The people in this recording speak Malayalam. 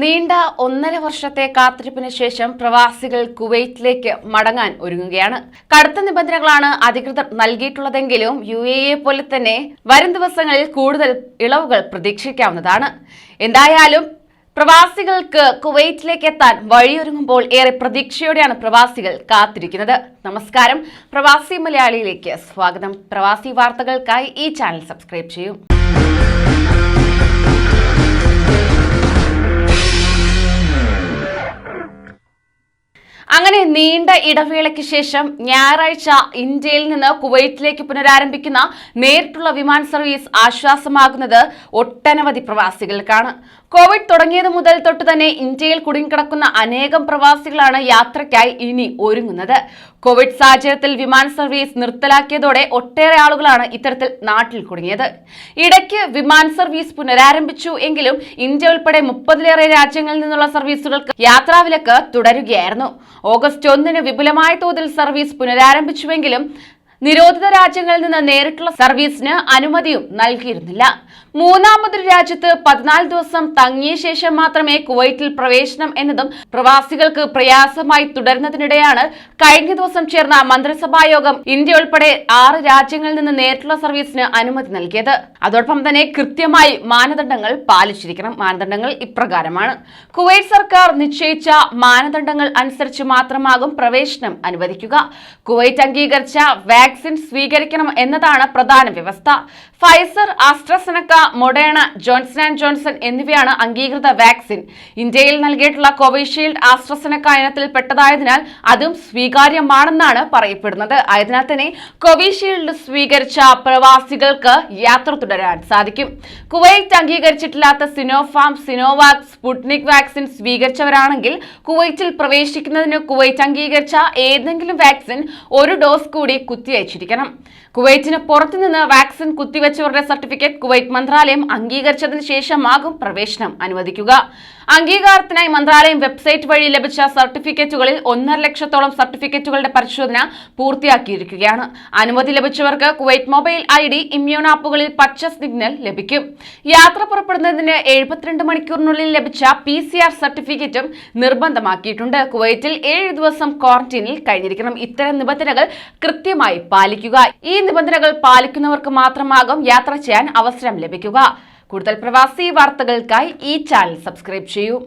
നീണ്ട 1.5 വർഷത്തെ കാത്തിരിപ്പിന് ശേഷം പ്രവാസികൾ കുവൈറ്റിലേക്ക് മടങ്ങാൻ ഒരുങ്ങുകയാണ്. കടുത്ത നിബന്ധനകളാണ് അധികൃതർ നൽകിയിട്ടുള്ളതെങ്കിലും UAE പോലെ തന്നെ വരും ദിവസങ്ങളിൽ കൂടുതൽ ഇളവുകൾ പ്രതീക്ഷിക്കാവുന്നതാണ്. എന്തായാലും പ്രവാസികൾക്ക് കുവൈറ്റിലേക്ക് എത്താൻ വഴിയൊരുങ്ങുമ്പോൾ ഏറെ പ്രതീക്ഷയോടെയാണ് പ്രവാസികൾ കാത്തിരിക്കുന്നത്. നമസ്കാരം, പ്രവാസി മലയാളിയിലേക്ക് സ്വാഗതം. പ്രവാസി വാർത്തകൾക്കായി ഈ ചാനൽ സബ്സ്ക്രൈബ് ചെയ്യൂ. അങ്ങനെ നീണ്ട ഇടവേളയ്ക്ക് ശേഷം ഞായറാഴ്ച ഇന്ത്യയിൽ നിന്ന് കുവൈറ്റിലേക്ക് പുനരാരംഭിക്കുന്ന നേരിട്ടുള്ള വിമാന സർവീസ് ആശ്വാസമാകുന്നത് ഒട്ടനവധി പ്രവാസികൾക്കാണ്. കോവിഡ് തുടങ്ങിയത് മുതൽ തൊട്ട് തന്നെ ഇന്ത്യയിൽ കുടുങ്ങിക്കിടക്കുന്ന അനേകം പ്രവാസികളാണ് യാത്രയ്ക്കായി ഇനി ഒരുങ്ങുന്നത്. കോവിഡ് സാഹചര്യത്തിൽ വിമാന സർവീസ് നിർത്തലാക്കിയതോടെ ഒട്ടേറെ ആളുകളാണ് ഇത്തരത്തിൽ നാട്ടിൽ കുടുങ്ങിയത്. ഇടയ്ക്ക് വിമാന സർവീസ് പുനരാരംഭിച്ചു എങ്കിലും ഇന്ത്യ ഉൾപ്പെടെ 30-ലേറെ രാജ്യങ്ങളിൽ നിന്നുള്ള സർവീസുകൾക്ക് യാത്രാവിലക്ക് തുടരുകയായിരുന്നു. ഓഗസ്റ്റ് 1-ന് വിപുലമായ തോതിൽ സർവീസ് പുനരാരംഭിച്ചുവെങ്കിലും നിരോധിത രാജ്യങ്ങളിൽ നിന്ന് നേരിട്ടുള്ള സർവീസിന് അനുമതിയും നൽകിയിരുന്നില്ല. മൂന്നാമതൊരു രാജ്യത്ത് 14 ദിവസം തങ്ങിയ ശേഷം മാത്രമേ കുവൈറ്റിൽ പ്രവേശനം എന്നതും പ്രവാസികൾക്ക് പ്രയാസമായി തുടരുന്നതിനിടെയാണ് കഴിഞ്ഞ ദിവസം ചേർന്ന മന്ത്രിസഭാ യോഗം ഇന്ത്യ ഉൾപ്പെടെ 6 രാജ്യങ്ങളിൽ നിന്ന് നേരിട്ടുള്ള സർവീസിന് അനുമതി നൽകിയത്. അതോടൊപ്പം തന്നെ കൃത്യമായി മാനദണ്ഡങ്ങൾ പാലിച്ചിരിക്കണം. മാനദണ്ഡങ്ങൾ ഇപ്രകാരമാണ്: കുവൈറ്റ് സർക്കാർ നിശ്ചയിച്ച മാനദണ്ഡങ്ങൾ അനുസരിച്ച് മാത്രമാകും പ്രവേശനം അനുവദിക്കുക. കുവൈറ്റ് അംഗീകരിച്ച വാക്സിൻ സ്വീകരിക്കണം എന്നതാണ് പ്രധാന വ്യവസ്ഥ. Pfizer, AstraZeneca, Moderna, Johnson and Johnson എന്നിവയാണ് അംഗീകൃത വാക്സിൻ. ഇന്ത്യയിൽ നൽകിയിട്ടുള്ള കോവിഷീൽഡ് ആസ്ട്രസെനക്ക ഇനത്തിൽ പെട്ടതായതിനാൽ അതും സ്വീകാര്യമാണെന്നാണ് പറയപ്പെടുന്നത്. ആയതിനാൽ തന്നെ കോവിഷീൽഡ് സ്വീകരിച്ച പ്രവാസികൾക്ക് യാത്ര തുടരാൻ സാധിക്കും. കുവൈറ്റ് അംഗീകരിച്ചിട്ടില്ലാത്ത സിനോഫാം, സിനോവാക്, സ്പുട്നിക് വാക്സിൻ സ്വീകരിച്ചവരാണെങ്കിൽ കുവൈറ്റിൽ പ്രവേശിക്കുന്നതിന് കുവൈറ്റ് അംഗീകരിച്ച ഏതെങ്കിലും വാക്സിൻ ഒരു ഡോസ് കൂടി കുത്തിവച്ചിരിക്കണം. കുവൈറ്റിന് പുറത്തുനിന്ന് വാക്സിൻ കുത്തിവെച്ചവരുടെ സർട്ടിഫിക്കറ്റ് കുവൈറ്റ് മന്ത്രാലയം അംഗീകരിച്ചതിന് ശേഷമാകും പ്രവേശനം അനുവദിക്കുക. അംഗീകാരത്തിനായി മന്ത്രാലയം വെബ്സൈറ്റ് വഴി ലഭിച്ച സർട്ടിഫിക്കറ്റുകളിൽ 1.5 ലക്ഷത്തോളം സർട്ടിഫിക്കറ്റുകളുടെ പരിശോധന പൂർത്തിയാക്കിയിരിക്കുകയാണ്. അനുമതി ലഭിച്ചവർക്ക് കുവൈറ്റ് മൊബൈൽ ID, ഇമ്മ്യൂൺ ആപ്പുകളിൽ പച്ച സിഗ്നൽ ലഭിക്കും. യാത്ര പുറപ്പെടുന്നതിന് 72 മണിക്കൂറിനുള്ളിൽ ലഭിച്ച PCR സർട്ടിഫിക്കറ്റും നിർബന്ധമാക്കിയിട്ടുണ്ട്. കുവൈറ്റിൽ 7 ദിവസം ക്വാറന്റീനിൽ കഴിഞ്ഞിരിക്കണം. ഇത്തരം നിബന്ധനകൾ കൃത്യമായി പാലിക്കുക. ഈ നിബന്ധനകൾ പാലിക്കുന്നവർക്ക് മാത്രമാകും യാത്ര ചെയ്യാൻ അവസരം ലഭിക്കുക. കൂടുതൽ പ്രവാസി വാർത്തകൾക്കായി ഈ ചാനൽ സബ്സ്ക്രൈബ് ചെയ്യൂ.